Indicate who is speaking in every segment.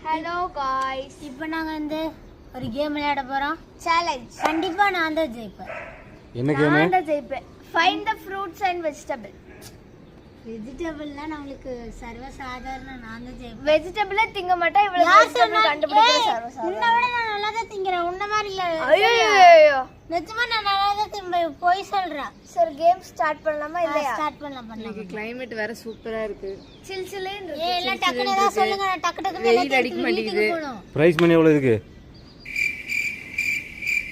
Speaker 1: Hello guys, இப்போ நாங்க வந்து ஒரு கேம் விளையாட போறோம். சேலஞ்ச். கண்டிப்பா நான் தான் ஜெயிப்பேன்.
Speaker 2: என்ன கேம்?
Speaker 1: நான் தான் ஜெயிப்பேன். Find the fruits and vegetable. வெஜிடபிள்னா நமக்கு சர்வ சாதாரண. நான் தான் ஜெயிப்பேன். வெஜிடபிளே திங்க மாட்டா, இவ்வளவு வெஜிடபிள் கண்டுபிடிக்கிறது சர்வ சாதாரண. உன்னை விட நான் நல்லா தான் திங்கறேன். உன்ன மாதிரி இல்ல. ஐயோ நிஜமா நான் நல்லா தான் திம்பேன். போய் சொல்றா. சரி கேம் ஸ்டார்ட் பண்ணலாமா இல்லையா? ஸ்டார்ட் பண்ணலாம். இன்னைக்கு
Speaker 3: கிளைமேட் வேற சூப்பரா இருக்கு.
Speaker 1: சில் சில்லுன்னு இருக்கு. எல்லாம் டக்குனு ஏதா சொல்லுங்க. நான் டக்கு டக்குனு
Speaker 3: வெயில் அடிக்க மாட்டேங்குது.
Speaker 2: பிரைஸ் மணி எவ்வளவு இருக்கு?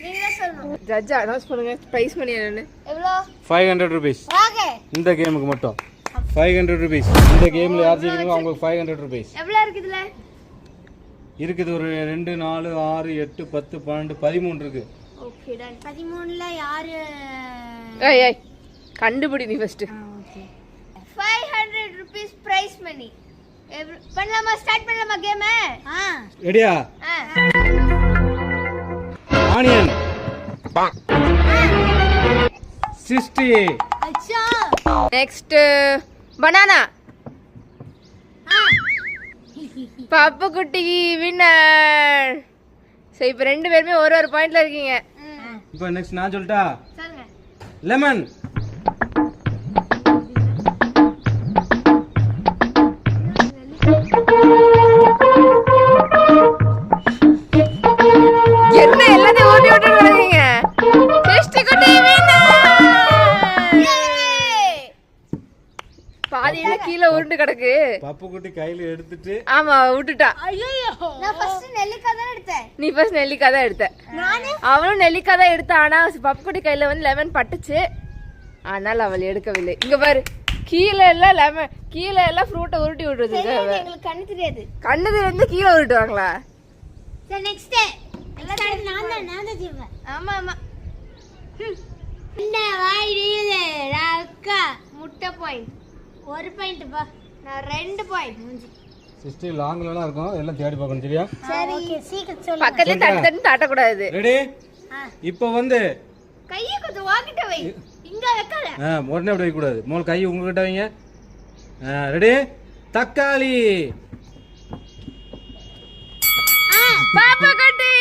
Speaker 1: நீங்க சொல்லணும்.
Speaker 3: ஜட்ஜ் அனௌன்ஸ் பண்ணுங்க. பிரைஸ் மணி என்னன்னு?
Speaker 1: எவ்வளவு?
Speaker 2: 500 rupees.
Speaker 1: ஓகே.
Speaker 2: இந்த கேமுக்கு மட்டும் 500 rupees. இந்த கேம்ல யார் ஜெயிக்கணும் அவங்களுக்கு 500 rupees.
Speaker 1: எவ்வளவு இருக்கு இதுல?
Speaker 2: இருக்குது ஒரு 2 4 6 8 10 12 13 இருக்கு.
Speaker 1: Okay done. 13ல யாரு?
Speaker 3: ஏய் கண்டுபிடி நீ first.
Speaker 1: Okay. 500 rupees prize money. பண்ணலாமா? ஸ்டார்ட் பண்ணலாமா கேம்?
Speaker 2: ரெடியா? ஆனியன் 60.
Speaker 1: அச்சா.
Speaker 3: Next banana. பாப்பு குட்டி வின்னர். சரி இப்போ ரெண்டு பேருமே ஒரு ஒரு பாயிண்ட்ல இருக்கீங்க.
Speaker 2: இப்போ நெக்ஸ்ட் நான் சொல்லிட்டா?
Speaker 1: சொல்லுங்க.
Speaker 2: லெமன்.
Speaker 3: என்ன எல்லாத்தையும் ஓட்டி ஓட்டி வரீங்க? டெஸ்ட் குட்டி வின்னர். பாதியில கீழே உருண்டு கிடக்கு.
Speaker 2: பப்பு குட்டி கையில எடுத்துட்டு
Speaker 3: ஆமா விட்டுட்டா.
Speaker 1: ஐயோ நான் ஃபர்ஸ்ட் நெல்லிக்காய் தான் எடுத்தேன்.
Speaker 3: நீ ஃபர்ஸ்ட் நெல்லிக்காய் தான் எடுத்த. அவளும் நெல்லிக்காய் தான் எடுத்தா. ஆனா பப்புக்குட்டி கையில வந்து லெமன் பட்டுச்சு. ஆனால் அவள் எடுக்கவில்லை. இங்க பாரு, கீழே எல்லாம் லெமன், கீழே எல்லாம் ஃப்ரூட்டை உருட்டி விடுறது.
Speaker 1: எங்களுக்கு கண்ணு தெரியாது.
Speaker 3: கண்ணு இருந்து கீழே உருட்டுவாங்களா?
Speaker 1: சரி நெக்ஸ்ட் நான் தான் ஜெயிப்பேன். ஆமா ஆமா. என்ன வாயிடுது ராக்கா? முட்டை பாயிண்ட் 1 பாயிண்ட் பா. நான் 2 பாயிண்ட்.
Speaker 2: 60 லாங்லலாம் இருக்கும். எல்லாம் தேடி பார்க்கணும். சரியா?
Speaker 1: சரி ஓகே சீக்கிரம் சொல்லுங்க.
Speaker 3: பக்கத்துல தட்டு தட்டு தாட்ட கூடாது.
Speaker 2: ரெடி? இப்போ வந்து
Speaker 1: கையை கொஞ்சம் வாங்கிட்ட வை. இங்க வைக்காத.
Speaker 2: உடனே அப்படி வைக்க கூடாது. முதல்ல கையை உங்ககிட்ட வைங்க. ரெடி? தக்காளி.
Speaker 3: பாப்பா குட்டி.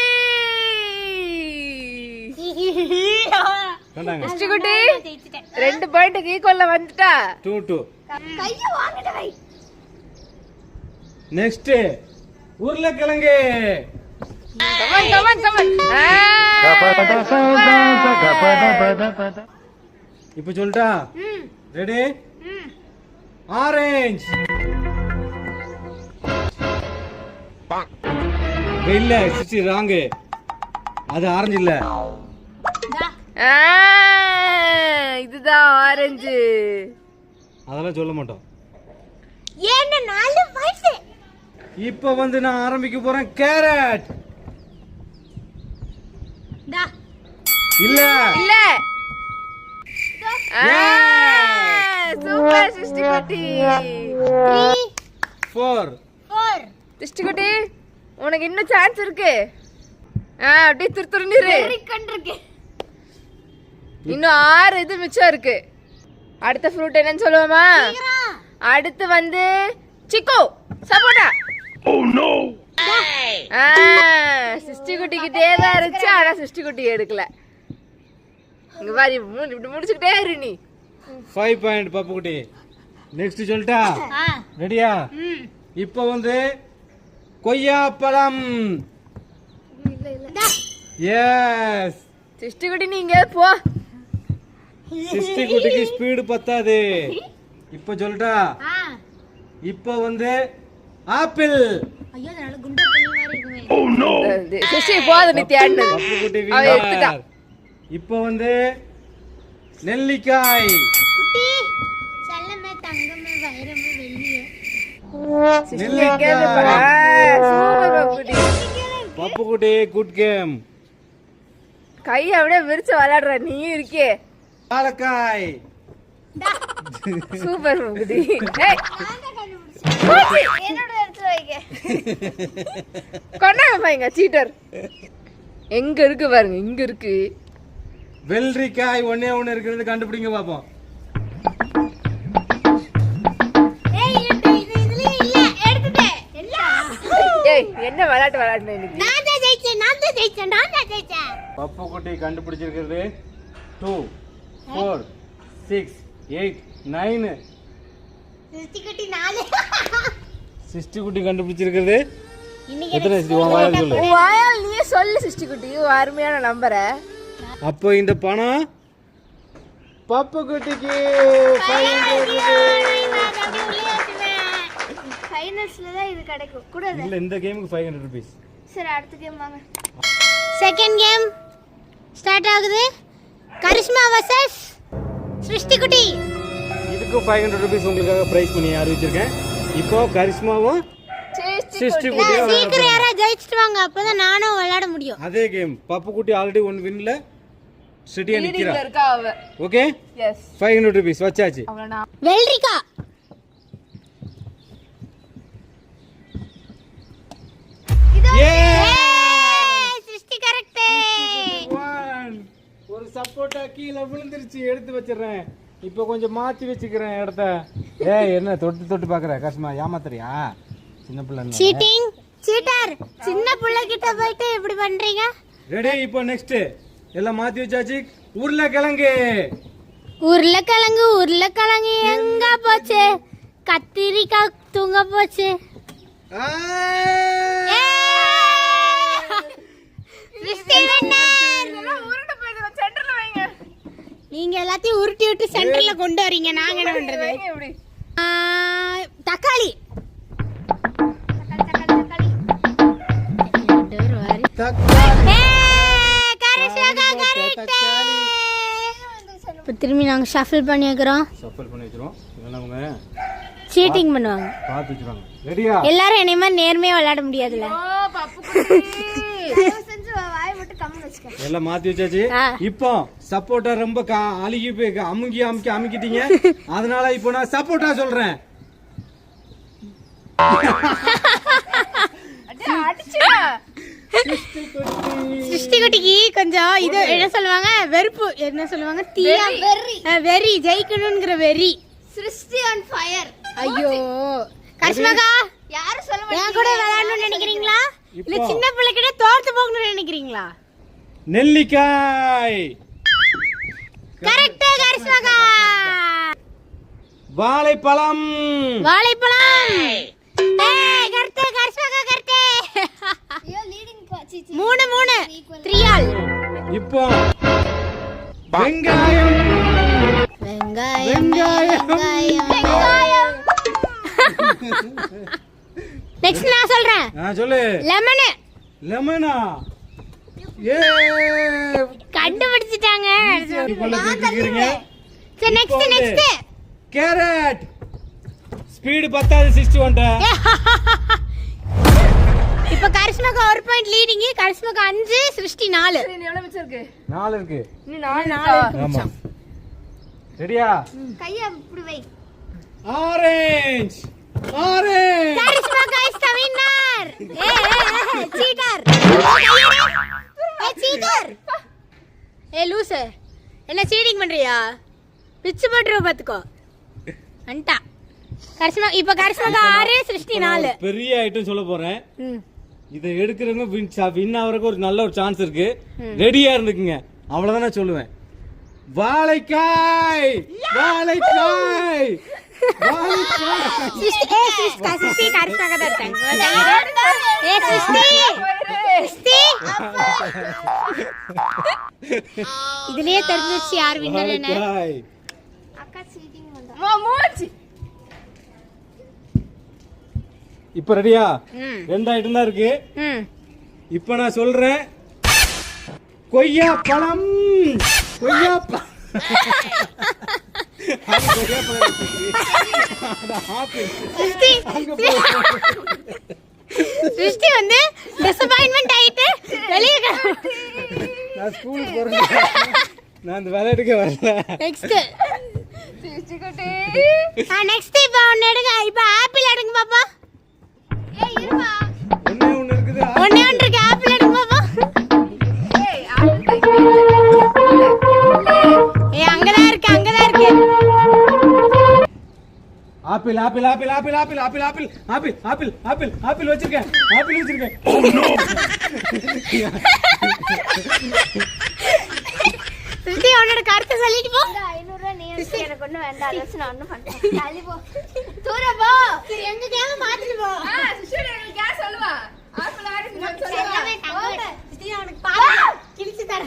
Speaker 2: கண்டாங்க.
Speaker 3: டெஸ்ட் குட்டி 2 பாயிண்ட்க்கு ஈக்குவல்ல வந்துட்டா.
Speaker 2: 2-2.
Speaker 1: கையை வாங்கிட்ட வை.
Speaker 2: நெக்ஸ்ட் உருளைக்கிழங்கு.
Speaker 3: Come on come on come on.
Speaker 2: இப்போ சொல்லிட்டா? ரெடி? ஆரஞ்சு. இல்ல சிச்சி ராங்கு. அது ஆரஞ்சு இல்ல.
Speaker 3: இதுதான் ஆரஞ்சு.
Speaker 2: அதெல்லாம் சொல்ல மாட்டோம்.
Speaker 1: ஏன்னா 4 பாயிண்ட்.
Speaker 2: இப்போ வந்து நான் ஆரம்பிக்க போறேன். கேரட்.
Speaker 1: டா
Speaker 3: இல்ல
Speaker 2: இல்ல.
Speaker 3: சூப்பர் சிஸ்டி குட்டி.
Speaker 2: 4.
Speaker 3: சிஸ்டி குட்டி உனக்கு இன்னும் சான்ஸ் இருக்கு. அப்படியே துருத்துருன்னு
Speaker 1: கண்டிருக்கு.
Speaker 3: இன்னும் 6 இது மிச்சம் இருக்கு. அடுத்த ஃப்ரூட் என்னன்னு சொல்லுவோமா? அடுத்து வந்து சிக்கு சப்போட்டா. Oh no. சிஸ்டி குட்டி கிட்டே தான் இருந்துச்சு. ஆனா சிஸ்டி குட்டி எடுக்கல. இங்க பாரு, இப்படி முடிச்சுக்கிட்டே இரு நீ.
Speaker 2: 5 பாயிண்ட் பப்பு குட்டி. நெக்ஸ்ட் சொல்லிட்டா? ரெடியா? இப்போ வந்து கொய்யாப்பழம். எஸ்.
Speaker 3: சிஸ்டி குட்டி நீங்க போ.
Speaker 2: சிஸ்டி குட்டிக்கு ஸ்பீடு பத்தாது. இப்போ சொல்லிட்டா? இப்போ வந்து ஆப்பிள்.
Speaker 1: ஐயோ நல்ல குண்டா பண்ணி மாதிரி இருக்குமே.
Speaker 2: Oh no.
Speaker 3: சிஸ்டி போது நீ தேடுனது.
Speaker 2: பப்பு குட்டி
Speaker 3: அவ எடுத்துட்டா.
Speaker 2: இப்போ வந்து நெல்லிக்காய்.
Speaker 1: குட்டி செல்லமே தங்கமே வைரமே வெள்ளியே.
Speaker 2: நெல்லிக்காய்.
Speaker 3: சூப்பர் பப்பு குட்டி.
Speaker 2: பப்பு குட்டி குட் கேம்.
Speaker 3: கை அப்படியே விரிச்சு விளையாடுற நீ இருக்கே.
Speaker 2: வாழைக்காய்.
Speaker 3: சூப்பர் பப்பு குட்டி.
Speaker 1: என்னோட எடுத்து வைங்க.
Speaker 3: கொண்டாங்க பாருங்க சீட்டர். எங்க இருக்கு பாருங்க, இங்க இருக்கு.
Speaker 2: வெள்ளரிக்காய் ஒண்ணே ஒண்ணு இருக்கிறது கண்டுபிடிங்க பாப்போம்.
Speaker 3: என்ன விளையாட்டு விளையாடணும் இன்னைக்கு?
Speaker 1: நான் தான் ஜெயிச்சேன்.
Speaker 2: பப்பு குட்டி கண்டுபிடிச்சிருக்கிறது 2 4 6 8 9.
Speaker 1: சிஸ்டிக்குட்டி 4.
Speaker 2: சிஸ்டி குட்டி கண்டுபிடிச்சிருக்கிறது
Speaker 1: இன்னைக்கு
Speaker 2: எத்தனை சிஸ்டி உன் வாயால சொல்லு.
Speaker 3: உன் வாயால் நீயே சொல்லு சிஸ்டி குட்டி, அருமையான நம்பரை.
Speaker 2: அப்போ இந்த பணம் பப்பு குட்டிக்கு
Speaker 1: ஃபைனல்ஸ்ல தான் இது கிடைக்கும் கூடாது.
Speaker 2: இல்ல இந்த கேமுக்கு 500 rupees.
Speaker 1: சரி அடுத்த கேம் வாங்க. செகண்ட் கேம் ஸ்டார்ட் ஆகுது. கரிஷ்மா vs சிருஷ்டிகுட்டி.
Speaker 2: இதுக்கு 500 rupees உங்களுக்காக பிரைஸ் பண்ணி அறிவிச்சிருக்கேன். இப்போ கரிஷ்மாவும் சிருஷ்டி குட்டியும்
Speaker 1: சீக்கிரம் யாரா ஜெயிச்சிட்டு வாங்க, அப்பதான் நானும் விளையாட முடியும்.
Speaker 2: அதே கேம். பப்பு குட்டி ஆல்ரெடி 1 வின்ல சிட்டியா நிக்கிறா.
Speaker 3: இருக்கா அவ?
Speaker 2: Okay
Speaker 3: yes.
Speaker 2: 500 rupees வச்சாச்சு.
Speaker 3: அவ்வளவுனா
Speaker 1: வெல்ரிகா சிருஷ்டி கரெக்ட்.
Speaker 2: ஒரு சப்போட்டா கீழே விழுந்துருச்சு, எடுத்து வச்சிடுறேன். இப்போ கொஞ்சம் மாத்தி வச்சுக்கிறேன் இடத்த. என்ன தொட்டு தொட்டு பாக்குற கஷ்டமா ஏமாத்துறியா? சின்ன பிள்ளை
Speaker 1: சீட்டிங் சீட்டர். சின்ன பிள்ளை கிட்ட போயிட்டு இப்படி பண்றீங்க.
Speaker 2: ரெடி. இப்போ நெக்ஸ்ட் எல்லாம் மாத்தி வச்சாச்சு. உருளைக்கிழங்கு
Speaker 1: உருளைக்கிழங்கு எங்க போச்சு? கத்திரிக்காய் தூங்க போச்சு. நீங்க எல்லாத்தையும் உருட்டி விட்டு சென்டர்ல கொண்டு வரீங்க, நாங்க என்ன பண்றது? தக்காளி திரும்பி நாங்க ஷஃபிள் பண்ணி வைக்கிறோம். சீட்டிங் பண்ணுவாங்க.
Speaker 2: ரெடியா?
Speaker 1: எல்லாரும் என்னைய மாதிரி நேர்மையா விளையாட முடியாதுல.
Speaker 2: எல்லாம் மாத்தி வச்சாச்சு. இப்போ சப்போட்டா ரொம்ப அழுகி போய் அமுக்கிட்டீங்க. அதனால இப்போ நான் சப்போட்டா சொல்றேன்.
Speaker 1: சிருஷ்டிகுட்டிக்கு கொஞ்சம் இது என்ன சொல்லுவாங்க, வெறுப்பு என்ன சொல்லுவாங்க, தீயா வெறி, ஜெயிக்கணும்ங்கற வெறி. சிருஷ்டி ஆன் ஃபயர். ஐயோ கஷ்மகா யாரு சொல்ல மாட்டீங்க. நான் கூட விளையாடணும்னு நினைக்கிறீங்களா இல்ல சின்ன பிள்ளை கிட்ட தோத்து போகணும்னு நினைக்கிறீங்களா?
Speaker 2: நெல்லிக்காய்
Speaker 1: கரெக்ட் கஷ்மகா.
Speaker 2: வாழைப்பழம்
Speaker 1: கரெக்ட் கஷ்மகா கரெக்ட். ஐயோ லீடிங் 3 3 ஆல்.
Speaker 2: இப்போ வெங்காயம்.
Speaker 1: நெக்ஸ்ட் நான் சொல்றேன்.
Speaker 2: சொல்லு. லெமனா?
Speaker 1: கண்டுபிடிச்சிட்டாங்க. சரி நெக்ஸ்ட்
Speaker 2: கேரட். ஸ்பீடு 10 61.
Speaker 1: இப்ப கரிஷ்மாக்கு 1 பாயிண்ட் லீடிங். கரிஷ்மாக்கு 5, சிருஷ்டி 4.
Speaker 3: நீ எவ்வளவு மிச்சம் இருக்கு?
Speaker 2: 4 இருக்கு.
Speaker 3: நீ 4
Speaker 2: ஆமா. ரெடியா?
Speaker 1: கைய இப்படி வை.
Speaker 2: ஆரஞ்சு.
Speaker 1: கரிஷ்மாக்கு is the winner. Cheater. Cheater. லூசு. என்ன சீட்டிங் பண்றியா? பிச்சு போட்டுற பாத்துக்கோ. அண்டா. இப்ப கரிஷ்மாக்கு 6, சிருஷ்டி 4.
Speaker 2: பெரிய ஐட்டம் சொல்ல போறேன். இதை எடுக்கிறவங்க வின் ஆவறதுக்கு ஒரு நல்ல ஒரு சான்ஸ் இருக்கு. ரெடியா இருந்துக்குங்க. அவ்வளவுதான் நான் சொல்லுவேன். வாழைக்காய்.
Speaker 1: சிருஷ்டி கரிஷ்மாக்கு தான் இருக்காங்க. சிருஷ்டி இதுலயே தெரிஞ்சிச்சு யார் வின்னர்னு. அக்கா சீட்டிங் பண்றா.
Speaker 3: மூச்சு.
Speaker 2: இப்ப ரெடியா? 2 ஐட்டம் தான் இருக்கு. இப்ப நான் சொல்றேன். கொய்யா பழம்.
Speaker 1: சிருஷ்டி வந்து டிசப்பாயின்ட்மென்ட் ஆயிட்டு வெளிய
Speaker 2: நான் ஸ்கூலுக்கு போறேன். நான் அந்த விளையாட்டுக்கு வரல.
Speaker 1: நெக்ஸ்ட் சிருஷ்டிகுட்டி. நெக்ஸ்ட் இப்ப ஒன்னு எடுங்க. இப்ப ஆப்பிள் எடுங்க பாப்பா. ஏய் இருமா.
Speaker 2: ஒண்ணே இருக்குது.
Speaker 1: ஒண்ணே இருக்கு. ஆப்பிள் எடுங்க பாப்பா.
Speaker 3: ஏய் ஆப்பிள்
Speaker 1: ஏய் அங்கதான் இருக்கு.
Speaker 2: Apple. Apple apple apple apple apple apple apple apple apple apple apple வச்சிருக்கேன் ஆப்பிள் வச்சிருக்கேன்
Speaker 1: சிஸ்டி அவனோட கருத்தை சொல்லிட்டு போ 500 நீ எனக்கு ஒண்ணு வேண்டாம் அலசி நான் ஒண்ணு பண்றேன் தள்ளி போ தூர போ சரி எங்க கேம் மாத்திட்டு போ
Speaker 3: சிஸ்டர் எனக்கு கேஸ் சொல்லுவா ஆப்பிள் ஆரஞ்சு நான் சொல்லுவேன்
Speaker 1: சிஸ்டி அவனுக்கு பாப்பா கிழிச்சு தர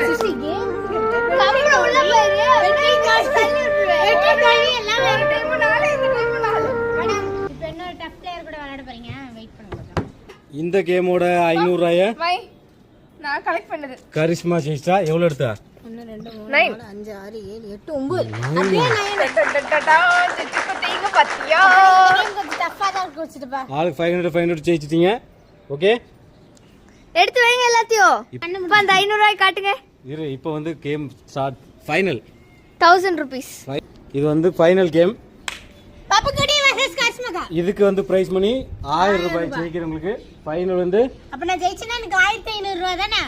Speaker 1: சிஸ்டி கேம் கம்முன உள்ள போயிரு வெற்றி காசு தள்ளி விட்டுருவேன் வெற்றி காலி எல்லாம் வேற டைம் நாளை இந்த டைம் நாளை மேடம் இப்போ என்ன டஃப் பிளேயர் கூட விளையாட போறீங்க வெயிட் பண்ணுங்க
Speaker 2: இந்த கேமோட 500 ரூபாய
Speaker 3: வை நான் கலெக்ட் பண்ணது
Speaker 2: கரிஷ்மா ஜெயிச்சா எவ்வளவு எடுத்தா
Speaker 1: 1 2 3 4 5 6 7 8 9 அதே 9
Speaker 3: சிச்சுக்குட்டிங்க பத்தியா
Speaker 1: கொஞ்சம் டஃப்பா தான் குடிச்சிட்டு பா
Speaker 2: ஆளுக்கு 500 ஜெயிச்சிட்டீங்க ஓகே
Speaker 1: எடுத்து வைங்க எல்லாத்தையும் இப்போ அந்த 500 ரூபாய் காட்டுங்க
Speaker 2: இரு இப்போ வந்து கேம் ஸ்டார்ட் ஃபைனல்
Speaker 1: 1000 rupees
Speaker 2: இது வந்து ஃபைனல் கேம்
Speaker 1: பாப்பு குடி வர்சஸ் கஷ்மகா
Speaker 2: இதுக்கு வந்து பிரைஸ் மணி 1000 ரூபாய் ஜெயிக்கிறவங்களுக்கு ஃபைனல் வந்து
Speaker 1: அப்ப நான் ஜெயிச்சேன்னா எனக்கு 1500 ரூபாய் தானே